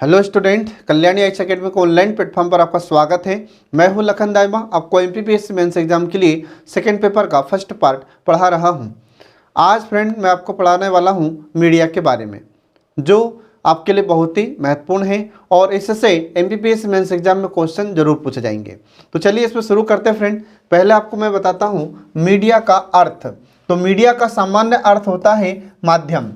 Hello student, Kalyani IAS academy को online platform पर आपका स्वागत है। मैं हूं लखन दाइमा, आपको एमपीपीएससी मेंस एग्जाम के लिए सेकंड पेपर का फर्स्ट पार्ट पढ़ा रहा हूं। आज फ्रेंड मैं आपको पढ़ाने वाला हूं मीडिया के बारे में, जो आपके लिए बहुत ही महत्वपूर्ण है और इससे एमपीपीएससी मेंस एग्जाम में क्वेश्चन जरूर पूछे जाएंगे। तो चलिए इसमें शुरू करते हैं फ्रेंड। पहले आपको मैं बताता हूँ मीडिया का अर्थ। तो मीडिया का सामान्य अर्थ होता है माध्यम,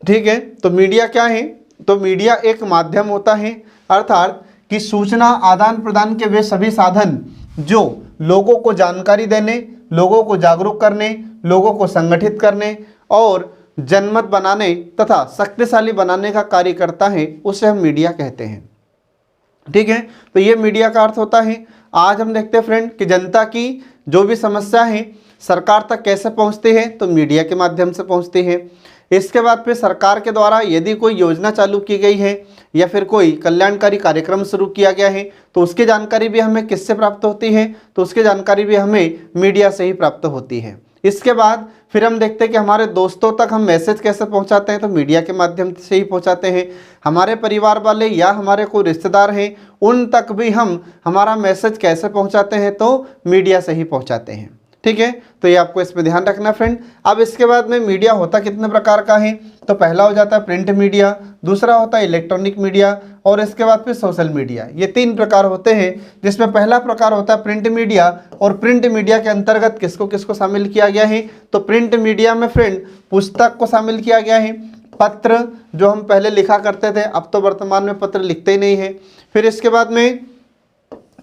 ठीक है। तो मीडिया क्या है? तो मीडिया एक माध्यम होता है, अर्थात कि सूचना आदान प्रदान के वे सभी साधन जो लोगों को जानकारी देने, लोगों को जागरूक करने, लोगों को संगठित करने और जनमत बनाने तथा शक्तिशाली बनाने का कार्य करता है, उसे हम मीडिया कहते हैं, ठीक है। तो ये मीडिया का अर्थ होता है। आज हम देखते हैं फ्रेंड कि जनता की जो भी समस्या है सरकार तक कैसे पहुंचती है, तो मीडिया के माध्यम से पहुंचती है। इसके बाद फिर सरकार के द्वारा यदि कोई योजना चालू की गई है या फिर कोई कल्याणकारी कार्यक्रम शुरू किया गया है तो उसकी जानकारी भी हमें किससे प्राप्त होती है, तो उसकी जानकारी भी हमें मीडिया से ही प्राप्त होती है। इसके बाद फिर हम देखते हैं कि हमारे दोस्तों तक हम मैसेज कैसे पहुंचाते हैं, तो मीडिया के माध्यम से ही पहुंचाते हैं। हमारे परिवार वाले या हमारे कोई रिश्तेदार हैं उन तक भी हम हमारा मैसेज कैसे पहुंचाते हैं, तो मीडिया से ही पहुंचाते हैं, ठीक है। तो ये आपको इसमें ध्यान रखना फ्रेंड। अब इसके बाद में मीडिया होता कितने प्रकार का है, तो पहला हो जाता है प्रिंट मीडिया, दूसरा होता है इलेक्ट्रॉनिक मीडिया और इसके बाद फिर सोशल मीडिया। ये तीन प्रकार होते हैं, जिसमें पहला प्रकार होता है प्रिंट मीडिया। और प्रिंट मीडिया के अंतर्गत किसको किसको शामिल किया गया है, तो प्रिंट मीडिया में फ्रेंड पुस्तक को शामिल किया गया है, पत्र जो हम पहले लिखा करते थे, अब तो वर्तमान में पत्र लिखते ही नहीं है। फिर इसके बाद में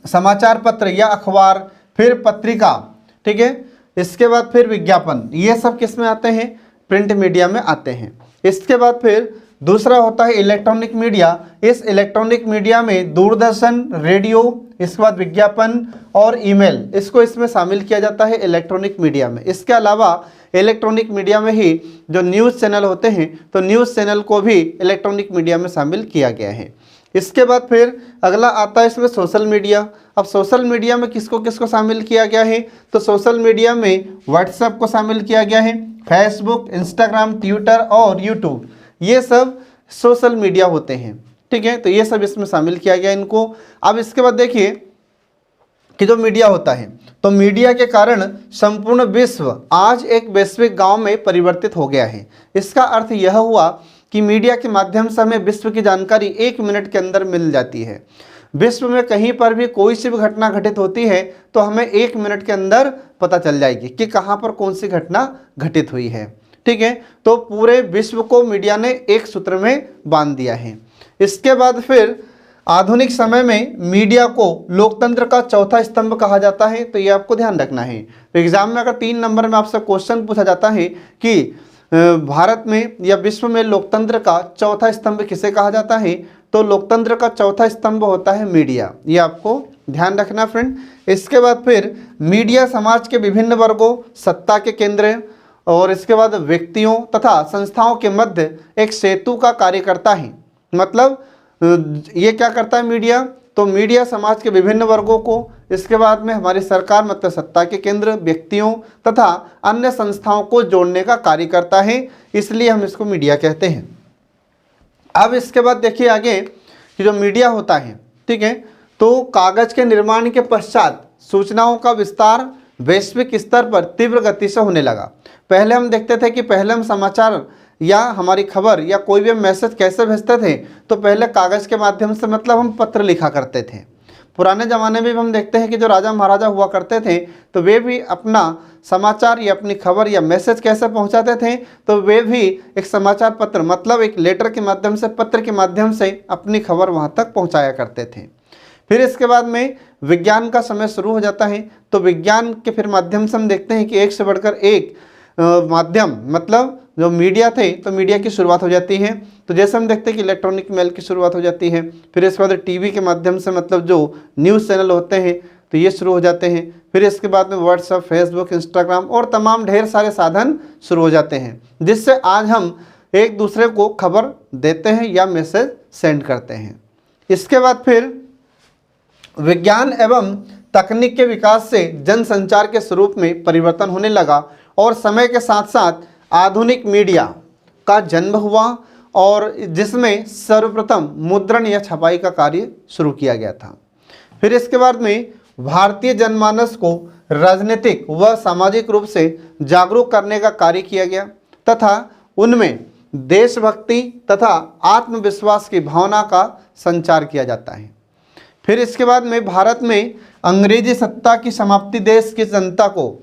समाचार पत्र या अखबार, फिर पत्रिका, ठीक है। इसके बाद फिर विज्ञापन, ये सब किस में आते हैं, प्रिंट मीडिया में आते हैं। इसके बाद फिर दूसरा होता है इलेक्ट्रॉनिक मीडिया। इस इलेक्ट्रॉनिक मीडिया में दूरदर्शन, रेडियो, इसके बाद विज्ञापन और ईमेल, इसको इसमें शामिल किया जाता है इलेक्ट्रॉनिक मीडिया में। इसके अलावा इलेक्ट्रॉनिक मीडिया में ही जो न्यूज़ चैनल होते हैं तो न्यूज़ चैनल को भी इलेक्ट्रॉनिक मीडिया में शामिल किया गया है। इसके बाद फिर अगला आता है इसमें सोशल मीडिया। अब सोशल मीडिया में किसको किसको शामिल किया गया है, तो सोशल मीडिया में व्हाट्सएप को शामिल किया गया है, फेसबुक, इंस्टाग्राम, ट्विटर और यूट्यूब, ये सब सोशल मीडिया होते हैं, ठीक है। तो ये सब इसमें शामिल किया गया इनको। अब इसके बाद देखिए कि जो मीडिया होता है, तो मीडिया के कारण संपूर्ण विश्व आज एक वैश्विक गांव में परिवर्तित हो गया है। इसका अर्थ यह हुआ कि मीडिया के माध्यम से हमें विश्व की जानकारी 1 मिनट के अंदर मिल जाती है। विश्व में कहीं पर भी कोई सी भी घटना घटित होती है तो हमें 1 मिनट के अंदर पता चल जाएगी कि कहाँ पर कौन सी घटना घटित हुई है, ठीक है। तो पूरे विश्व को मीडिया ने एक सूत्र में बांध दिया है। इसके बाद फिर आधुनिक समय में मीडिया को लोकतंत्र का चौथा स्तंभ कहा जाता है, तो ये आपको ध्यान रखना है। तो एग्जाम में अगर 3 नंबर में आपसे क्वेश्चन पूछा जाता है कि भारत में या विश्व में लोकतंत्र का चौथा स्तंभ किसे कहा जाता है, तो लोकतंत्र का चौथा स्तंभ होता है मीडिया, ये आपको ध्यान रखना फ्रेंड। इसके बाद फिर मीडिया समाज के विभिन्न वर्गों, सत्ता के केंद्र और इसके बाद व्यक्तियों तथा संस्थाओं के मध्य एक सेतु का कार्य करता है। मतलब ये क्या करता है मीडिया, तो मीडिया समाज के विभिन्न वर्गों को, इसके बाद में हमारी सरकार मतलब सत्ता के केंद्र, व्यक्तियों तथा अन्य संस्थाओं को जोड़ने का कार्य करता है, इसलिए हम इसको मीडिया कहते हैं। अब इसके बाद देखिए आगे कि जो मीडिया होता है, ठीक है, तो कागज के निर्माण के पश्चात सूचनाओं का विस्तार वैश्विक स्तर पर तीव्र गति से होने लगा। पहले हम देखते थे कि पहले हम समाचार या हमारी खबर या कोई भी मैसेज कैसे भेजते थे, तो पहले कागज़ के माध्यम से, मतलब हम पत्र लिखा करते थे। पुराने ज़माने में भी हम देखते हैं कि जो राजा महाराजा हुआ करते थे तो वे भी अपना समाचार या अपनी खबर या मैसेज कैसे पहुंचाते थे, तो वे भी एक समाचार पत्र मतलब एक लेटर के माध्यम से, पत्र के माध्यम से अपनी खबर वहां तक पहुंचाया करते थे। फिर इसके बाद में विज्ञान का समय शुरू हो जाता है, तो विज्ञान के फिर माध्यम से हम देखते हैं कि एक से बढ़कर एक माध्यम मतलब जो मीडिया थे तो मीडिया की शुरुआत हो जाती है। तो जैसे हम देखते हैं कि इलेक्ट्रॉनिक मेल की शुरुआत हो जाती है। फिर इसके बाद टीवी के माध्यम से मतलब जो न्यूज़ चैनल होते हैं तो ये शुरू हो जाते हैं। फिर इसके बाद में व्हाट्सएप, फेसबुक, इंस्टाग्राम और तमाम ढेर सारे साधन शुरू हो जाते हैं, जिससे आज हम एक दूसरे को खबर देते हैं या मैसेज सेंड करते हैं। इसके बाद फिर विज्ञान एवं तकनीक के विकास से जनसंचार के स्वरूप में परिवर्तन होने लगा और समय के साथ साथ आधुनिक मीडिया का जन्म हुआ और जिसमें सर्वप्रथम मुद्रण या छपाई का कार्य शुरू किया गया था। फिर इसके बाद में भारतीय जनमानस को राजनीतिक व सामाजिक रूप से जागरूक करने का कार्य किया गया तथा उनमें देशभक्ति तथा आत्मविश्वास की भावना का संचार किया जाता है। फिर इसके बाद में भारत में अंग्रेजी सत्ता की समाप्ति, देश की जनता को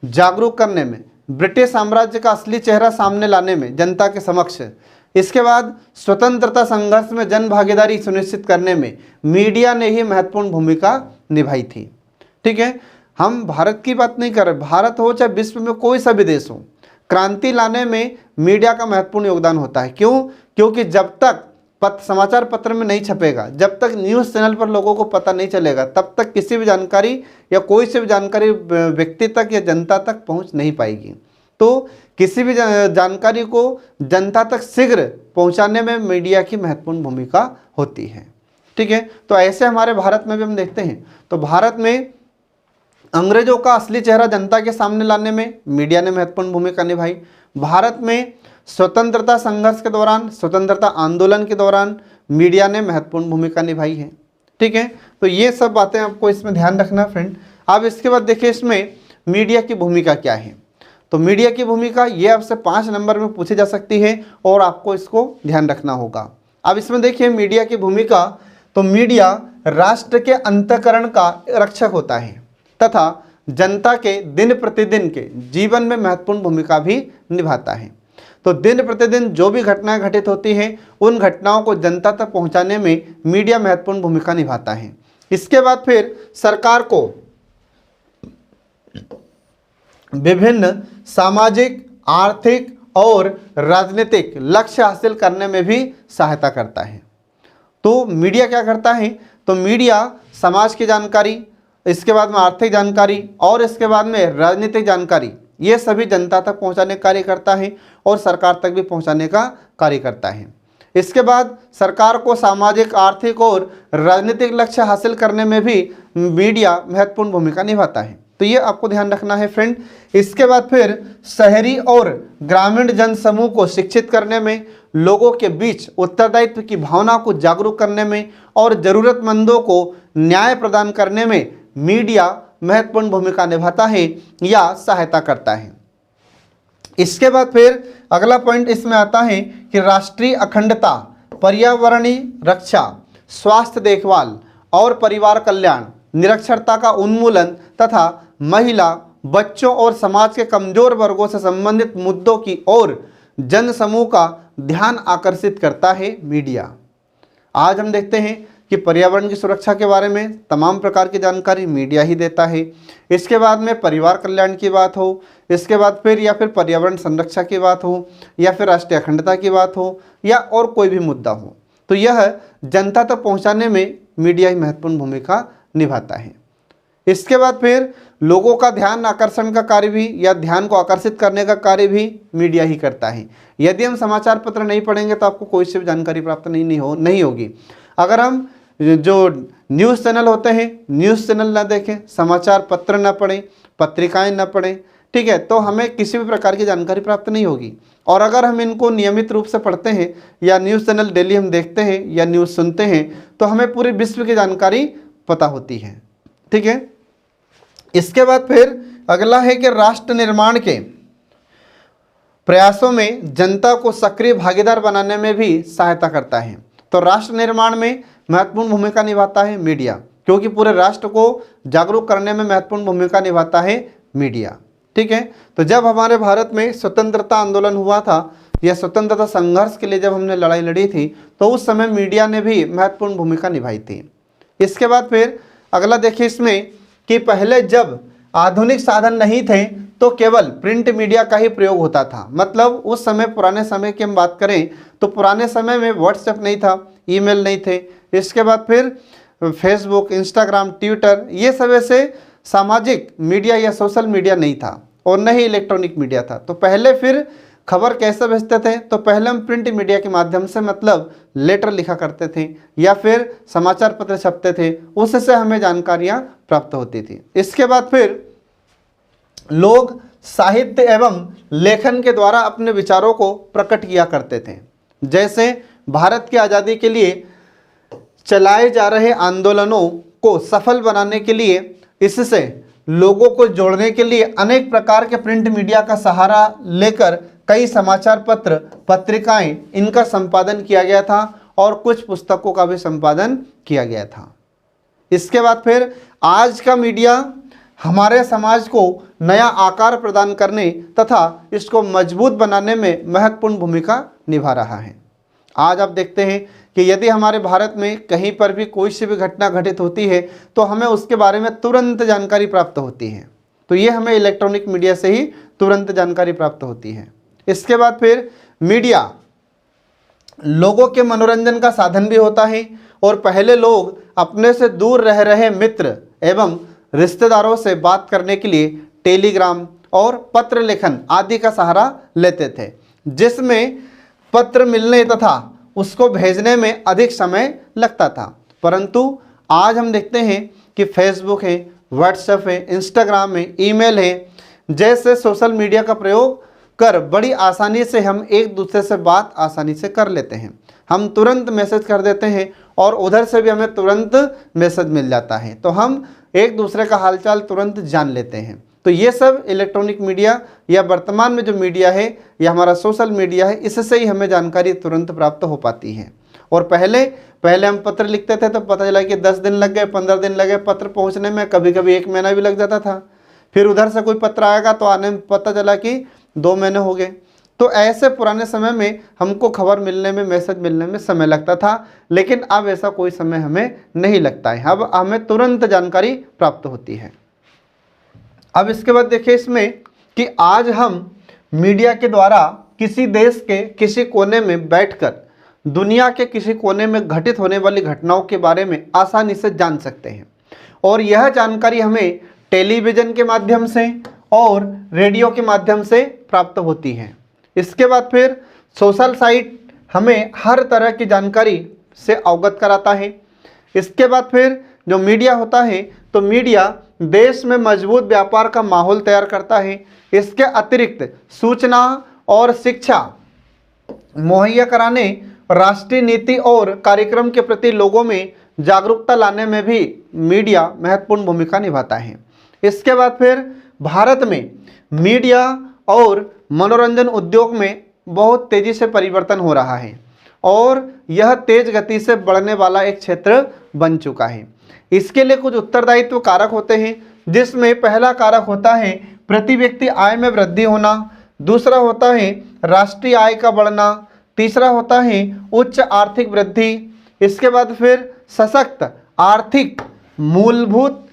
जागरूक करने में, ब्रिटिश साम्राज्य का असली चेहरा सामने लाने में जनता के समक्ष, इसके बाद स्वतंत्रता संघर्ष में जन भागीदारी सुनिश्चित करने में मीडिया ने ही महत्वपूर्ण भूमिका निभाई थी। ठीक है, हम भारत की बात नहीं कर रहे, भारत हो चाहे विश्व में कोई सा भी देश हो, क्रांति लाने में मीडिया का महत्वपूर्ण योगदान होता है। क्यों? क्योंकि जब तक समाचार पत्र में नहीं छपेगा, जब तक न्यूज़ चैनल पर लोगों को पता नहीं चलेगा, तब तक किसी भी जानकारी या कोई सी भी जानकारी व्यक्ति तक या जनता तक पहुंच नहीं पाएगी। तो किसी भी जानकारी को जनता तक शीघ्र पहुंचाने में मीडिया की महत्वपूर्ण भूमिका होती है। ठीक है, तो ऐसे हमारे भारत में भी हम देखते हैं। तो भारत में अंग्रेजों का असली चेहरा जनता के सामने लाने में मीडिया ने महत्वपूर्ण भूमिका निभाई। भारत में स्वतंत्रता संघर्ष के दौरान, स्वतंत्रता आंदोलन के दौरान मीडिया ने महत्वपूर्ण भूमिका निभाई है। ठीक है, तो ये सब बातें आपको इसमें ध्यान रखना फ्रेंड। अब इसके बाद देखिए इसमें मीडिया की भूमिका क्या है। तो मीडिया की भूमिका ये आपसे 5 नंबर में पूछी जा सकती है और आपको इसको ध्यान रखना होगा। अब इसमें देखिए मीडिया की भूमिका, तो मीडिया राष्ट्र के अंतःकरण का रक्षक होता है तथा जनता के दिन प्रतिदिन के जीवन में महत्वपूर्ण भूमिका भी निभाता है। तो दिन प्रतिदिन जो भी घटनाएं घटित होती हैं, उन घटनाओं को जनता तक पहुंचाने में मीडिया महत्वपूर्ण भूमिका निभाता है। इसके बाद फिर सरकार को विभिन्न सामाजिक, आर्थिक और राजनीतिक लक्ष्य हासिल करने में भी सहायता करता है। तो मीडिया क्या करता है? तो मीडिया समाज की जानकारी, इसके बाद में आर्थिक जानकारी और इसके बाद में राजनीतिक जानकारी, ये सभी जनता तक पहुंचाने का कार्य करता है और सरकार तक भी पहुंचाने का कार्य करता है। इसके बाद सरकार को सामाजिक, आर्थिक और राजनीतिक लक्ष्य हासिल करने में भी मीडिया महत्वपूर्ण भूमिका निभाता है। तो ये आपको ध्यान रखना है फ्रेंड। इसके बाद फिर शहरी और ग्रामीण जन समूह को शिक्षित करने में, लोगों के बीच उत्तरदायित्व की भावना को जागरूक करने में और ज़रूरतमंदों को न्याय प्रदान करने में मीडिया महत्वपूर्ण भूमिका निभाता है या सहायता करता है। इसके बाद फिर अगला पॉइंट इसमें आता है कि राष्ट्रीय अखंडता, पर्यावरणीय रक्षा, स्वास्थ्य देखभाल और परिवार कल्याण, निरक्षरता का उन्मूलन तथा महिला, बच्चों और समाज के कमजोर वर्गों से संबंधित मुद्दों की ओर जन समूह का ध्यान आकर्षित करता है मीडिया। आज हम देखते हैं कि पर्यावरण की सुरक्षा के बारे में तमाम प्रकार की जानकारी मीडिया ही देता है। इसके बाद में परिवार कल्याण की बात हो, इसके बाद फिर या फिर पर्यावरण संरक्षा की बात हो, या फिर राष्ट्रीय अखंडता की बात हो, या और कोई भी मुद्दा हो, तो यह जनता तक पहुंचाने में मीडिया ही महत्वपूर्ण भूमिका निभाता है। इसके बाद फिर लोगों का ध्यान आकर्षण का कार्य भी, या ध्यान को आकर्षित करने का कार्य भी मीडिया ही करता है। यदि हम समाचार पत्र नहीं पढ़ेंगे तो आपको कोई सी भी जानकारी प्राप्त नहीं होगी। अगर हम जो न्यूज़ चैनल होते हैं, न्यूज़ चैनल ना देखें, समाचार पत्र ना पढ़ें, पत्रिकाएं ना पढ़ें, ठीक है, तो हमें किसी भी प्रकार की जानकारी प्राप्त नहीं होगी। और अगर हम इनको नियमित रूप से पढ़ते हैं या न्यूज़ चैनल डेली हम देखते हैं या न्यूज़ सुनते हैं, तो हमें पूरे विश्व की जानकारी पता होती है। ठीक है, इसके बाद फिर अगला है कि राष्ट्र निर्माण के प्रयासों में जनता को सक्रिय भागीदार बनाने में भी सहायता करता है। तो राष्ट्र निर्माण में महत्वपूर्ण भूमिका निभाता है मीडिया, क्योंकि पूरे राष्ट्र को जागरूक करने में महत्वपूर्ण भूमिका निभाता है मीडिया। ठीक है, तो जब हमारे भारत में स्वतंत्रता आंदोलन हुआ था या स्वतंत्रता संघर्ष के लिए जब हमने लड़ाई लड़ी थी, तो उस समय मीडिया ने भी महत्वपूर्ण भूमिका निभाई थी। इसके बाद फिर अगला देखिए इसमें कि पहले जब आधुनिक साधन नहीं थे तो केवल प्रिंट मीडिया का ही प्रयोग होता था। मतलब उस समय, पुराने समय की हम बात करें तो पुराने समय में व्हाट्सएप नहीं था, ईमेल नहीं थे, इसके बाद फिर फेसबुक, इंस्टाग्राम, ट्विटर, ये सब ऐसे सामाजिक मीडिया या सोशल मीडिया नहीं था और न ही इलेक्ट्रॉनिक मीडिया था। तो पहले फिर खबर कैसे भेजते थे? तो पहले हम प्रिंट मीडिया के माध्यम से, मतलब लेटर लिखा करते थे या फिर समाचार पत्र छपते थे, उससे हमें जानकारियाँ प्राप्त होती थी। इसके बाद फिर लोग साहित्य एवं लेखन के द्वारा अपने विचारों को प्रकट किया करते थे। जैसे भारत की आज़ादी के लिए चलाए जा रहे आंदोलनों को सफल बनाने के लिए, इससे लोगों को जोड़ने के लिए अनेक प्रकार के प्रिंट मीडिया का सहारा लेकर कई समाचार पत्र, पत्रिकाएं, इनका संपादन किया गया था और कुछ पुस्तकों का भी संपादन किया गया था। इसके बाद फिर आज का मीडिया हमारे समाज को नया आकार प्रदान करने तथा इसको मजबूत बनाने में महत्वपूर्ण भूमिका निभा रहा है। आज आप देखते हैं कि यदि हमारे भारत में कहीं पर भी कोई सी भी घटना घटित होती है तो हमें उसके बारे में तुरंत जानकारी प्राप्त होती है। तो ये हमें इलेक्ट्रॉनिक मीडिया से ही तुरंत जानकारी प्राप्त होती है। इसके बाद फिर मीडिया लोगों के मनोरंजन का साधन भी होता है और पहले लोग अपने से दूर रह रहे मित्र एवं रिश्तेदारों से बात करने के लिए टेलीग्राम और पत्र लेखन आदि का सहारा लेते थे, जिसमें पत्र मिलने तथा उसको भेजने में अधिक समय लगता था। परंतु आज हम देखते हैं कि फेसबुक है, व्हाट्सएप है, इंस्टाग्राम है, ईमेल है जैसे सोशल मीडिया का प्रयोग कर बड़ी आसानी से हम एक दूसरे से बात आसानी से कर लेते हैं। हम तुरंत मैसेज कर देते हैं और उधर से भी हमें तुरंत मैसेज मिल जाता है, तो हम एक दूसरे का हालचाल तुरंत जान लेते हैं। तो ये सब इलेक्ट्रॉनिक मीडिया या वर्तमान में जो मीडिया है या हमारा सोशल मीडिया है, इससे ही हमें जानकारी तुरंत प्राप्त हो पाती है। और पहले हम पत्र लिखते थे तो पता चला कि 10 दिन लग गए, 15 दिन लगे पत्र पहुंचने में, कभी कभी 1 महीना भी लग जाता था। फिर उधर से कोई पत्र आएगा तो आने में पता चला कि 2 महीने हो गए। तो ऐसे पुराने समय में हमको खबर मिलने में, मैसेज मिलने में समय लगता था, लेकिन अब ऐसा कोई समय हमें नहीं लगता है। अब हमें तुरंत जानकारी प्राप्त होती है। अब इसके बाद देखिए इसमें कि आज हम मीडिया के द्वारा किसी देश के किसी कोने में बैठकर दुनिया के किसी कोने में घटित होने वाली घटनाओं के बारे में आसानी से जान सकते हैं, और यह जानकारी हमें टेलीविज़न के माध्यम से और रेडियो के माध्यम से प्राप्त होती है। इसके बाद फिर सोशल साइट हमें हर तरह की जानकारी से अवगत कराता है। इसके बाद फिर जो मीडिया होता है तो मीडिया देश में मजबूत व्यापार का माहौल तैयार करता है। इसके अतिरिक्त सूचना और शिक्षा मुहैया कराने, राष्ट्रीय नीति और कार्यक्रम के प्रति लोगों में जागरूकता लाने में भी मीडिया महत्वपूर्ण भूमिका निभाता है। इसके बाद फिर भारत में मीडिया और मनोरंजन उद्योग में बहुत तेज़ी से परिवर्तन हो रहा है और यह तेज गति से बढ़ने वाला एक क्षेत्र बन चुका है। इसके लिए कुछ उत्तरदायित्व कारक होते हैं, जिसमें पहला कारक होता है प्रति व्यक्ति आय में वृद्धि होना, दूसरा होता है राष्ट्रीय आय का बढ़ना, तीसरा होता है उच्च आर्थिक वृद्धि, इसके बाद फिर सशक्त आर्थिक मूलभूत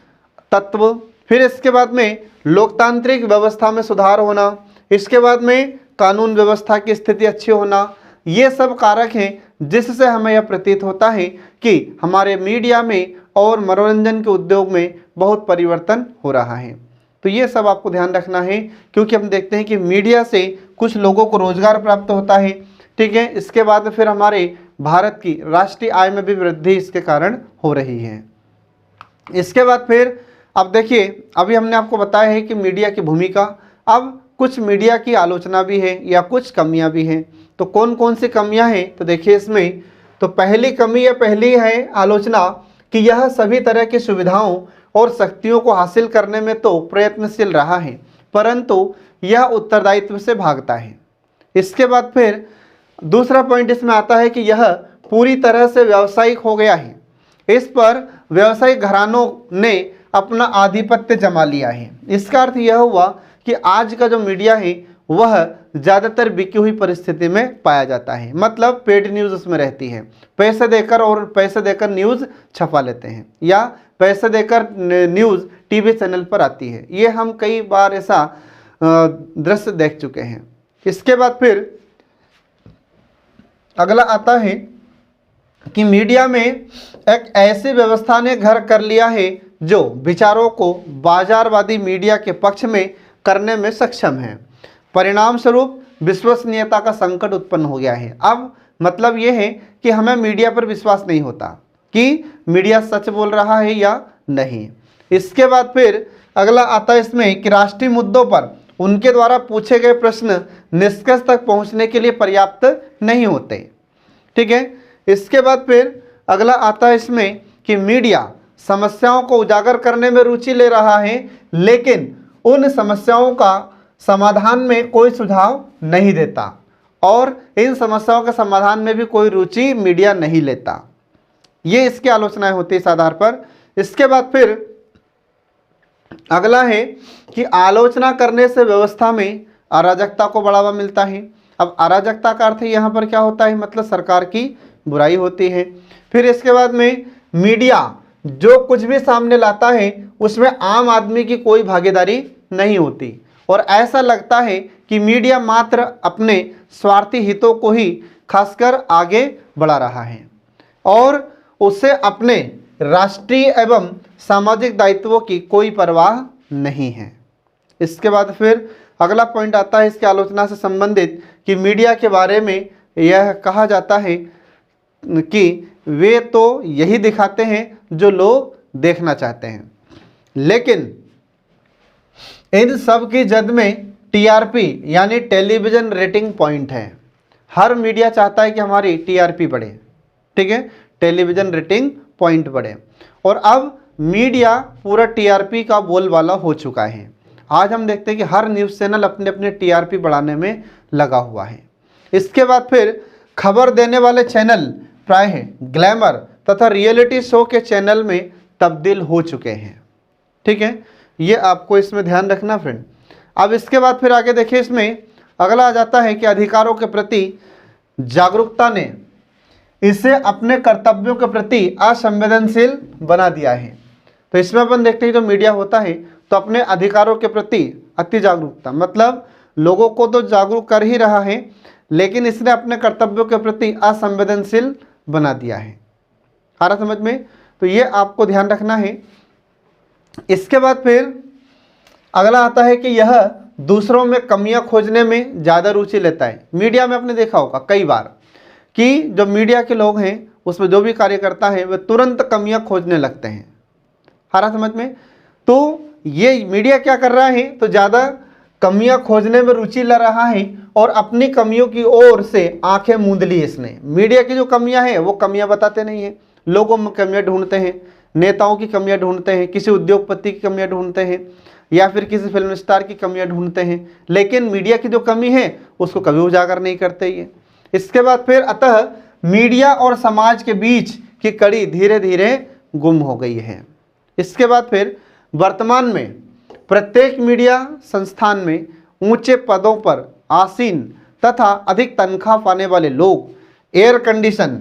तत्व, फिर इसके बाद में लोकतांत्रिक व्यवस्था में सुधार होना, इसके बाद में कानून व्यवस्था की स्थिति अच्छी होना। ये सब कारक हैं जिससे हमें यह प्रतीत होता है कि हमारे मीडिया में और मनोरंजन के उद्योग में बहुत परिवर्तन हो रहा है। तो ये सब आपको ध्यान रखना है, क्योंकि हम देखते हैं कि मीडिया से कुछ लोगों को रोजगार प्राप्त होता है, ठीक है। इसके बाद फिर हमारे भारत की राष्ट्रीय आय में भी वृद्धि इसके कारण हो रही है। इसके बाद फिर अब देखिए, अभी हमने आपको बताया है कि मीडिया की भूमिका, अब कुछ मीडिया की आलोचना भी है या कुछ कमियां भी हैं। तो कौन कौन सी कमियां हैं तो देखिए इसमें, तो पहली कमी या पहली है आलोचना कि यह सभी तरह की सुविधाओं और शक्तियों को हासिल करने में तो प्रयत्नशील रहा है, परंतु यह उत्तरदायित्व से भागता है। इसके बाद फिर दूसरा पॉइंट इसमें आता है कि यह पूरी तरह से व्यावसायिक हो गया है। इस पर व्यावसायिक घरानों ने अपना आधिपत्य जमा लिया है। इसका अर्थ यह हुआ कि आज का जो मीडिया है वह ज़्यादातर बिकी हुई परिस्थिति में पाया जाता है, मतलब पेड न्यूज़ उसमें रहती है। पैसे देकर न्यूज़ छपा लेते हैं या पैसे देकर न्यूज़ टीवी चैनल पर आती है। ये हम कई बार ऐसा दृश्य देख चुके हैं। इसके बाद फिर अगला आता है कि मीडिया में एक ऐसी व्यवस्था ने घर कर लिया है जो विचारों को बाजारवादी मीडिया के पक्ष में करने में सक्षम है। परिणाम स्वरूप विश्वसनीयता का संकट उत्पन्न हो गया है। अब मतलब ये है कि हमें मीडिया पर विश्वास नहीं होता कि मीडिया सच बोल रहा है या नहीं। इसके बाद फिर अगला आता है इसमें कि राष्ट्रीय मुद्दों पर उनके द्वारा पूछे गए प्रश्न निष्कर्ष तक पहुंचने के लिए पर्याप्त नहीं होते। ठीक है। इसके बाद फिर अगला आता है इसमें कि मीडिया समस्याओं को उजागर करने में रुचि ले रहा है, लेकिन उन समस्याओं का समाधान में कोई सुझाव नहीं देता और इन समस्याओं के समाधान में भी कोई रुचि मीडिया नहीं लेता। ये इसकी आलोचनाएं होती है इस आधार पर। इसके बाद फिर अगला है कि आलोचना करने से व्यवस्था में अराजकता को बढ़ावा मिलता है। अब अराजकता का अर्थ यहाँ पर क्या होता है, मतलब सरकार की बुराई होती है। फिर इसके बाद में मीडिया जो कुछ भी सामने लाता है उसमें आम आदमी की कोई भागीदारी नहीं होती और ऐसा लगता है कि मीडिया मात्र अपने स्वार्थी हितों को ही खासकर आगे बढ़ा रहा है और उसे अपने राष्ट्रीय एवं सामाजिक दायित्वों की कोई परवाह नहीं है। इसके बाद फिर अगला पॉइंट आता है इसकी आलोचना से संबंधित कि मीडिया के बारे में यह कहा जाता है कि वे तो यही दिखाते हैं जो लोग देखना चाहते हैं, लेकिन इन सब की जद में टीआरपी यानी टेलीविज़न रेटिंग पॉइंट है। हर मीडिया चाहता है कि हमारी टीआरपी बढ़े, ठीक है, टेलीविज़न रेटिंग पॉइंट बढ़े। और अब मीडिया पूरा टीआरपी का बोलबाला हो चुका है। आज हम देखते हैं कि हर न्यूज़ चैनल अपने अपने टीआरपी बढ़ाने में लगा हुआ है। इसके बाद फिर खबर देने वाले चैनल प्रायः ग्लैमर तथा रियलिटी शो के चैनल में तब्दील हो चुके हैं, ठीक है, ये आपको इसमें ध्यान रखना फ्रेंड। अब इसके बाद फिर आगे देखिए, इसमें अगला आ जाता है कि अधिकारों के प्रति जागरूकता ने इसे अपने कर्तव्यों के प्रति असंवेदनशील बना दिया है। तो इसमें अपन देखते हैं जो मीडिया होता है तो अपने अधिकारों के प्रति अति जागरूकता, मतलब लोगों को तो जागरूक कर ही रहा है, लेकिन इसने अपने कर्तव्यों के प्रति असंवेदनशील बना दिया है। आ रहा समझ में? तो ये आपको ध्यान रखना है। इसके बाद फिर अगला आता है कि यह दूसरों में कमियां खोजने में ज़्यादा रुचि लेता है। मीडिया में आपने देखा होगा कई बार कि जो मीडिया के लोग हैं उसमें जो भी कार्यकर्ता है वे तुरंत कमियां खोजने लगते हैं। आ रहा समझ में? तो ये मीडिया क्या कर रहा है, तो ज़्यादा कमियां खोजने में रुचि ले रहा है और अपनी कमियों की ओर से आंखें मूंद ली इसने। मीडिया की जो कमियां हैं वो कमियां बताते नहीं हैं, लोगों में कमियां ढूंढते हैं, नेताओं की कमियां ढूंढते हैं, किसी उद्योगपति की कमियां ढूंढते हैं या फिर किसी फिल्म स्टार की कमियां ढूंढते हैं, लेकिन मीडिया की जो कमी है उसको कभी उजागर नहीं करते ये। इसके बाद फिर अतः मीडिया और समाज के बीच की कड़ी धीरे धीरे गुम हो गई है। इसके बाद फिर वर्तमान में प्रत्येक मीडिया संस्थान में ऊंचे पदों पर आसीन तथा अधिक तनख्वाह पाने वाले लोग एयर कंडीशन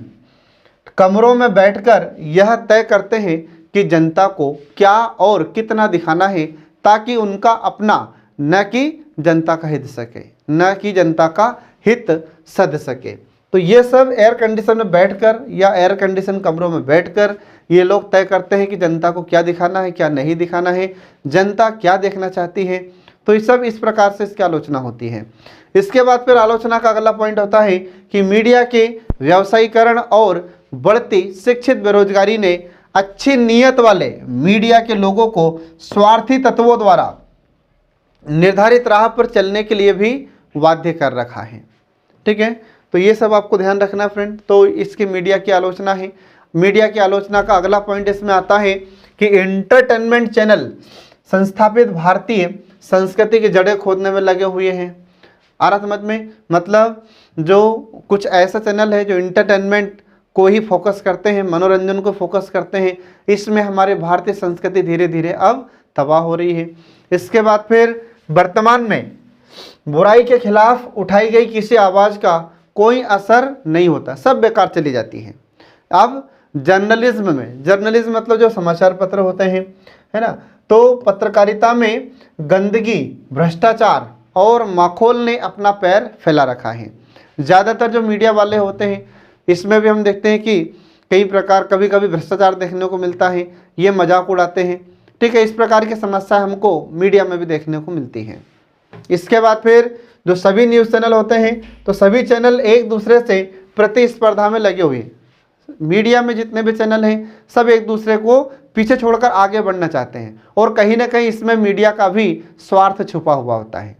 कमरों में बैठकर यह तय करते हैं कि जनता को क्या और कितना दिखाना है ताकि उनका अपना न कि जनता का हित सके, न कि जनता का हित सध सके। तो ये सब एयर कंडीशन में बैठकर या एयर कंडीशन कमरों में बैठकर ये लोग तय करते हैं कि जनता को क्या दिखाना है, क्या नहीं दिखाना है, जनता क्या देखना चाहती है। तो ये सब इस प्रकार से इसकी आलोचना होती है। इसके बाद फिर आलोचना का अगला पॉइंट होता है कि मीडिया के व्यावसायीकरण और बढ़ती शिक्षित बेरोजगारी ने अच्छी नीयत वाले मीडिया के लोगों को स्वार्थी तत्वों द्वारा निर्धारित राह पर चलने के लिए भी बाध्य कर रखा है, ठीक है। तो ये सब आपको ध्यान रखना फ्रेंड। तो इसकी मीडिया की आलोचना है। मीडिया की आलोचना का अगला पॉइंट इसमें आता है कि एंटरटेनमेंट चैनल संस्थापित भारतीय संस्कृति की जड़ें खोदने में लगे हुए हैं। आ रहा समझ में? मतलब जो कुछ ऐसा चैनल है जो एंटरटेनमेंट को ही फोकस करते हैं, मनोरंजन को फोकस करते हैं, इसमें हमारे भारतीय संस्कृति धीरे धीरे अब तबाह हो रही है। इसके बाद फिर वर्तमान में बुराई के खिलाफ उठाई गई किसी आवाज़ का कोई असर नहीं होता, सब बेकार चली जाती है। अब जर्नलिज्म में, जर्नलिज्म मतलब जो समाचार पत्र होते हैं, है ना, तो पत्रकारिता में गंदगी, भ्रष्टाचार और माखौल ने अपना पैर फैला रखा है। ज़्यादातर जो मीडिया वाले होते हैं इसमें भी हम देखते हैं कि कई प्रकार कभी कभी भ्रष्टाचार देखने को मिलता है, ये मजाक उड़ाते हैं, ठीक है। इस प्रकार की समस्या हमको मीडिया में भी देखने को मिलती है। इसके बाद फिर जो सभी न्यूज़ चैनल होते हैं तो सभी चैनल एक दूसरे से प्रतिस्पर्धा में लगे हुए हैं। मीडिया में जितने भी चैनल हैं सब एक दूसरे को पीछे छोड़कर आगे बढ़ना चाहते हैं और कहीं ना कहीं इसमें मीडिया का भी स्वार्थ छुपा हुआ होता है,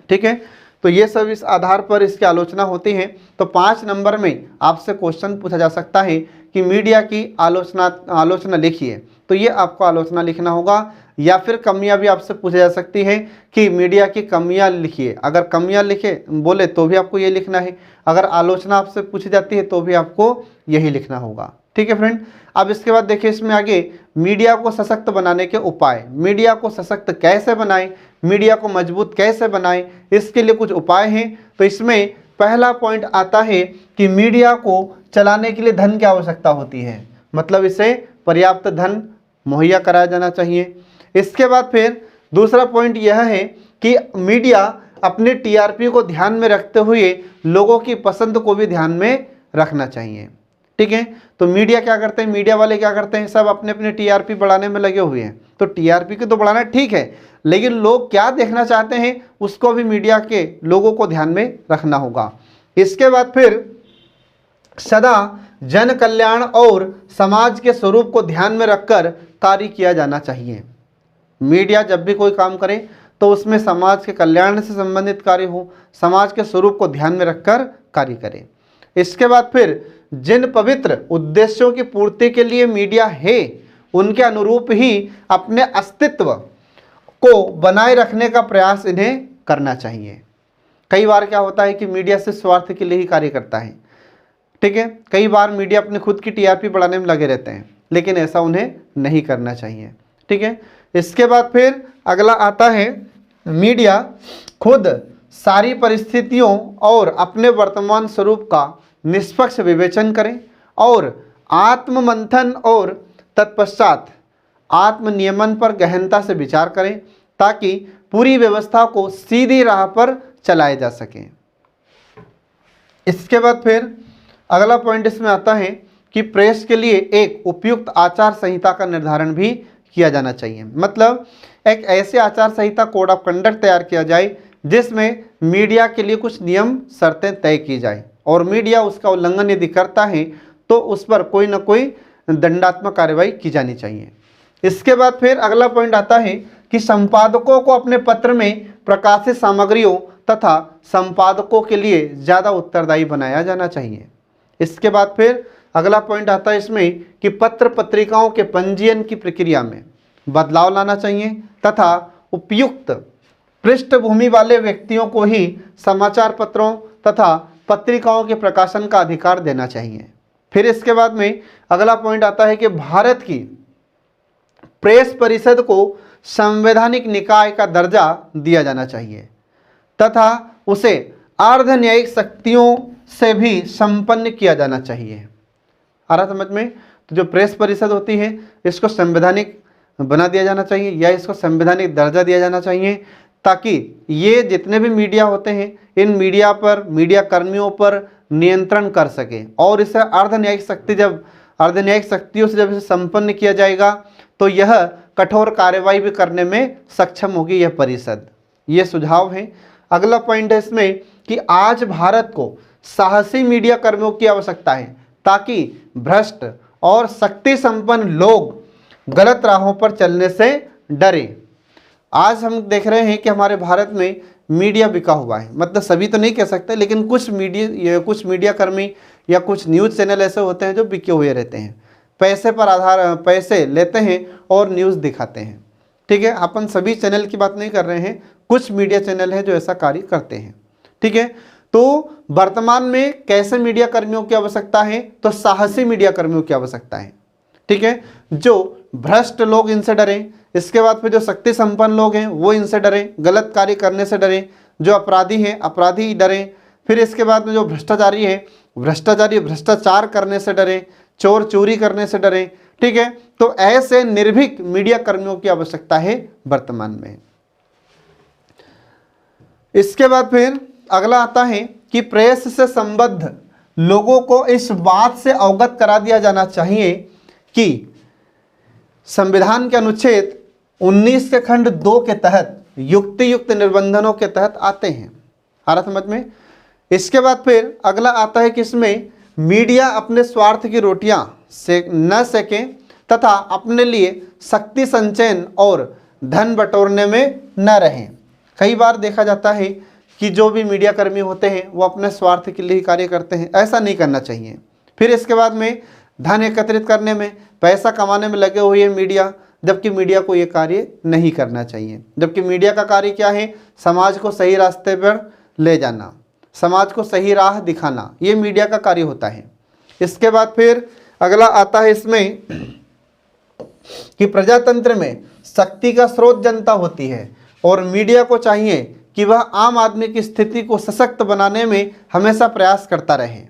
ठीक है। तो ये सब इस आधार पर इसकी आलोचना होती है। तो 5 नंबर में आपसे क्वेश्चन पूछा जा सकता है कि मीडिया की आलोचना लिखिए, तो ये आपको आलोचना लिखना होगा। या फिर कमियां भी आपसे पूछी जा सकती है कि मीडिया की कमियां लिखिए। अगर कमियां लिखे बोले तो भी आपको ये लिखना है, अगर आलोचना आपसे पूछी जाती है तो भी आपको यही लिखना होगा। ठीक है फ्रेंड। अब इसके बाद देखिए इसमें आगे मीडिया को सशक्त बनाने के उपाय। मीडिया को सशक्त कैसे बनाएं, मीडिया को मजबूत कैसे बनाएं, इसके लिए कुछ उपाय हैं। तो इसमें पहला पॉइंट आता है कि मीडिया को चलाने के लिए धन की आवश्यकता होती है, मतलब इसे पर्याप्त धन मुहैया कराया जाना चाहिए। इसके बाद फिर दूसरा पॉइंट यह है कि मीडिया अपने टीआरपी को ध्यान में रखते हुए लोगों की पसंद को भी ध्यान में रखना चाहिए। ठीक है। तो मीडिया क्या करते हैं, मीडिया वाले क्या करते हैं, सब अपने अपने टीआरपी बढ़ाने में लगे हुए हैं। तो टीआरपी को तो बढ़ाना ठीक है, लेकिन लोग क्या देखना चाहते हैं उसको भी मीडिया के लोगों को ध्यान में रखना होगा। इसके बाद फिर सदा जन कल्याण और समाज के स्वरूप को ध्यान में रखकर कार्य किया जाना चाहिए। मीडिया जब भी कोई काम करे तो उसमें समाज के कल्याण से संबंधित कार्य हो, समाज के स्वरूप को ध्यान में रखकर कार्य करे। इसके बाद फिर जिन पवित्र उद्देश्यों की पूर्ति के लिए मीडिया है उनके अनुरूप ही अपने अस्तित्व को बनाए रखने का प्रयास इन्हें करना चाहिए। कई बार क्या होता है कि मीडिया से स्वार्थ के लिए ही कार्य करता है। ठीक है। कई बार मीडिया अपने खुद की टीआरपी बढ़ाने में लगे रहते हैं, लेकिन ऐसा उन्हें नहीं करना चाहिए। ठीक है। इसके बाद फिर अगला आता है मीडिया खुद सारी परिस्थितियों और अपने वर्तमान स्वरूप का निष्पक्ष विवेचन करें और आत्ममंथन और तत्पश्चात आत्मनियमन पर गहनता से विचार करें ताकि पूरी व्यवस्था को सीधी राह पर चलाया जा सके। इसके बाद फिर अगला पॉइंट इसमें आता है कि प्रेस के लिए एक उपयुक्त आचार संहिता का निर्धारण भी किया जाना चाहिए, मतलब एक ऐसे आचार संहिता कोड ऑफ कंडक्ट तैयार किया जाए जिसमें मीडिया के लिए कुछ नियम शर्तें तय की जाए और मीडिया उसका उल्लंघन यदि करता है तो उस पर कोई ना कोई दंडात्मक कार्रवाई की जानी चाहिए। इसके बाद फिर अगला पॉइंट आता है कि संपादकों को अपने पत्र में प्रकाशित सामग्रियों तथा संपादकों के लिए ज़्यादा उत्तरदायी बनाया जाना चाहिए। इसके बाद फिर अगला पॉइंट आता है इसमें कि पत्र पत्रिकाओं के पंजीयन की प्रक्रिया में बदलाव लाना चाहिए तथा उपयुक्त पृष्ठभूमि वाले व्यक्तियों को ही समाचार पत्रों तथा पत्रिकाओं के प्रकाशन का अधिकार देना चाहिए। फिर इसके बाद में अगला पॉइंट आता है कि भारत की प्रेस परिषद को संवैधानिक निकाय का दर्जा दिया जाना चाहिए तथा उसे अर्ध न्यायिक शक्तियों से भी संपन्न किया जाना चाहिए। आ रहा समझ में? तो जो प्रेस परिषद होती है इसको संवैधानिक बना दिया जाना चाहिए या इसको संवैधानिक दर्जा दिया जाना चाहिए ताकि ये जितने भी मीडिया होते हैं इन मीडिया पर, मीडिया कर्मियों पर नियंत्रण कर सके और इसे अर्ध न्यायिक शक्तियों से जब इसे संपन्न किया जाएगा तो यह कठोर कार्रवाई भी करने में सक्षम होगी यह परिषद। ये सुझाव है। अगला पॉइंट है इसमें कि आज भारत को साहसी मीडिया कर्मियों की आवश्यकता है ताकि भ्रष्ट और शक्ति संपन्न लोग गलत राहों पर चलने से डरे। आज हम देख रहे हैं कि हमारे भारत में मीडिया बिका हुआ है, मतलब सभी तो नहीं कह सकते लेकिन कुछ मीडिया कर्मी या कुछ न्यूज़ चैनल ऐसे होते हैं जो बिके हुए रहते हैं, पैसे लेते हैं और न्यूज़ दिखाते हैं। ठीक है। अपन सभी चैनल की बात नहीं कर रहे हैं, कुछ मीडिया चैनल हैं जो ऐसा कार्य करते हैं। ठीक है। तो वर्तमान में कैसे मीडिया कर्मियों की आवश्यकता है, तो साहसी मीडिया कर्मियों की आवश्यकता है। ठीक है। जो भ्रष्ट लोग इनसे डरें, इसके बाद फिर जो शक्ति संपन्न लोग हैं वो इनसे डरें, गलत कार्य करने से डरें, जो अपराधी हैं अपराधी डरें, फिर इसके बाद में जो भ्रष्टाचारी है भ्रष्टाचार करने से डरें, चोर चोरी करने से डरें। ठीक है। तो ऐसे निर्भीक मीडिया कर्मियों की आवश्यकता है वर्तमान में। इसके बाद फिर अगला आता है कि प्रेस से संबद्ध लोगों को इस बात से अवगत करा दिया जाना चाहिए कि संविधान के अनुच्छेद 19 के खंड 2 के तहत युक्त निबंधनों के तहत आते हैं। आ रहा समझ में? इसके बाद फिर अगला आता है कि इसमें मीडिया अपने स्वार्थ की रोटियां न सेकें तथा अपने लिए शक्ति संचयन और धन बटोरने में न रहें। कई बार देखा जाता है कि जो भी मीडिया कर्मी होते हैं वो अपने स्वार्थ के लिए ही कार्य करते हैं, ऐसा नहीं करना चाहिए। फिर इसके बाद में धन एकत्रित करने में, पैसा कमाने में लगे हुए मीडिया, जबकि मीडिया को ये कार्य नहीं करना चाहिए। जबकि मीडिया का कार्य क्या है? समाज को सही रास्ते पर ले जाना, समाज को सही राह दिखाना, ये मीडिया का कार्य होता है। इसके बाद फिर अगला आता है इसमें कि प्रजातंत्र में शक्ति का स्रोत जनता होती है और मीडिया को चाहिए कि वह आम आदमी की स्थिति को सशक्त बनाने में हमेशा प्रयास करता रहे।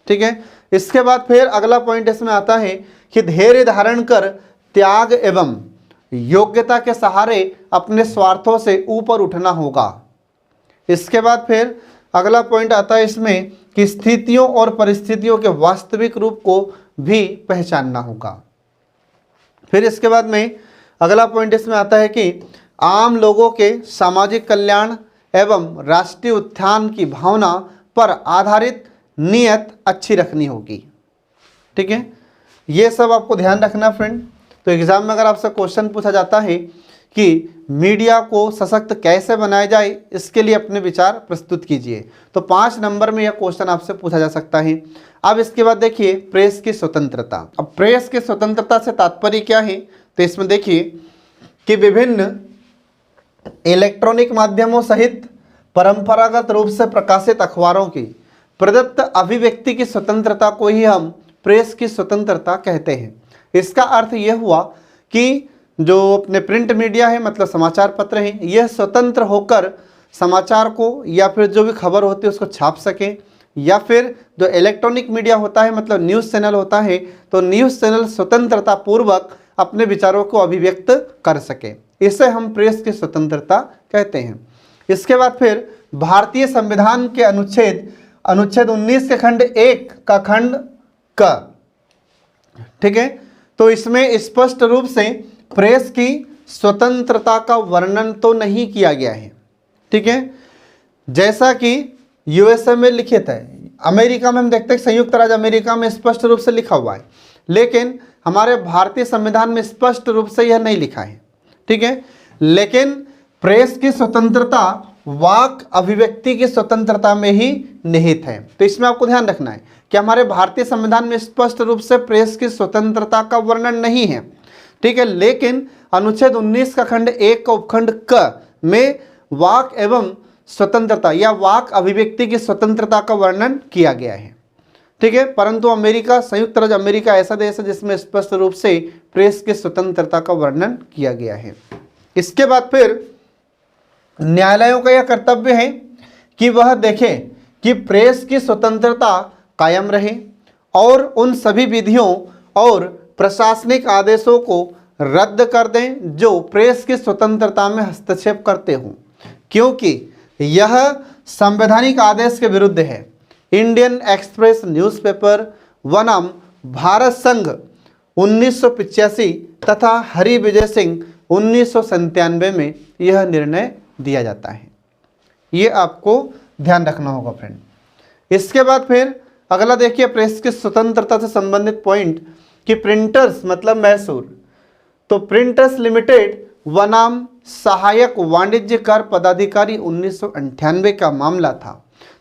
ठीक है। इसके बाद फिर अगला पॉइंट इसमें आता है कि धैर्य धारण कर त्याग एवं योग्यता के सहारे अपने स्वार्थों से ऊपर उठना होगा। इसके बाद फिर अगला पॉइंट आता है इसमें कि स्थितियों और परिस्थितियों के वास्तविक रूप को भी पहचानना होगा। फिर इसके बाद में अगला पॉइंट इसमें आता है कि आम लोगों के सामाजिक कल्याण एवं राष्ट्रीय उत्थान की भावना पर आधारित नीयत अच्छी रखनी होगी। ठीक है, ये सब आपको ध्यान रखना फ्रेंड। तो एग्जाम में अगर आपसे क्वेश्चन पूछा जाता है कि मीडिया को सशक्त कैसे बनाया जाए, इसके लिए अपने विचार प्रस्तुत कीजिए, तो 5 नंबर में यह क्वेश्चन आपसे पूछा जा सकता है। अब इसके बाद देखिए प्रेस की स्वतंत्रता। अब प्रेस की स्वतंत्रता से तात्पर्य क्या है? तो इसमें देखिए कि विभिन्न इलेक्ट्रॉनिक माध्यमों सहित परंपरागत रूप से प्रकाशित अखबारों की प्रदत्त अभिव्यक्ति की स्वतंत्रता को ही हम प्रेस की स्वतंत्रता कहते हैं। इसका अर्थ यह हुआ कि जो अपने प्रिंट मीडिया है, मतलब समाचार पत्र हैं, यह स्वतंत्र होकर समाचार को या फिर जो भी खबर होती है उसको छाप सकें, या फिर जो इलेक्ट्रॉनिक मीडिया होता है मतलब न्यूज़ चैनल होता है, तो न्यूज़ चैनल स्वतंत्रता पूर्वक अपने विचारों को अभिव्यक्त कर सके। इसे हम प्रेस की स्वतंत्रता कहते हैं। इसके बाद फिर भारतीय संविधान के अनुच्छेद 19 के खंड 1 का खंड क, ठीक है, तो इसमें स्पष्ट रूप से प्रेस की स्वतंत्रता का वर्णन तो नहीं किया गया है। ठीक है, जैसा कि यूएसए में लिखित है, अमेरिका में हम देखते हैं संयुक्त राज्य अमेरिका में स्पष्ट रूप से लिखा हुआ है, लेकिन हमारे भारतीय संविधान में स्पष्ट रूप से यह नहीं लिखा है। ठीक है, लेकिन प्रेस की स्वतंत्रता वाक अभिव्यक्ति की स्वतंत्रता में ही निहित है। तो इसमें आपको ध्यान रखना है कि हमारे भारतीय संविधान में स्पष्ट रूप से प्रेस की स्वतंत्रता का वर्णन नहीं है। ठीक है, लेकिन अनुच्छेद 19 का खंड 1 का उपखंड क में वाक एवं स्वतंत्रता या वाक अभिव्यक्ति की स्वतंत्रता का वर्णन किया गया है। ठीक है, परंतु अमेरिका, संयुक्त राज्य अमेरिका ऐसा देश है जिसमें स्पष्ट रूप से प्रेस की स्वतंत्रता का वर्णन किया गया है। इसके बाद फिर न्यायालयों का यह कर्तव्य है कि वह देखें कि प्रेस की स्वतंत्रता कायम रहे और उन सभी विधियों और प्रशासनिक आदेशों को रद्द कर दें जो प्रेस की स्वतंत्रता में हस्तक्षेप करते हों, क्योंकि यह संवैधानिक आदेश के विरुद्ध है। इंडियन एक्सप्रेस न्यूज़पेपर बनाम भारत संघ 1985 तथा हरि विजय सिंह 1997 में यह निर्णय दिया जाता है। ये आपको ध्यान रखना होगा फ्रेंड। इसके बाद फिर अगला देखिए प्रेस की स्वतंत्रता से संबंधित पॉइंट कि प्रिंटर्स मतलब मैसूर, तो प्रिंटर्स लिमिटेड बनाम सहायक वाणिज्यकर पदाधिकारी 1998 का मामला था।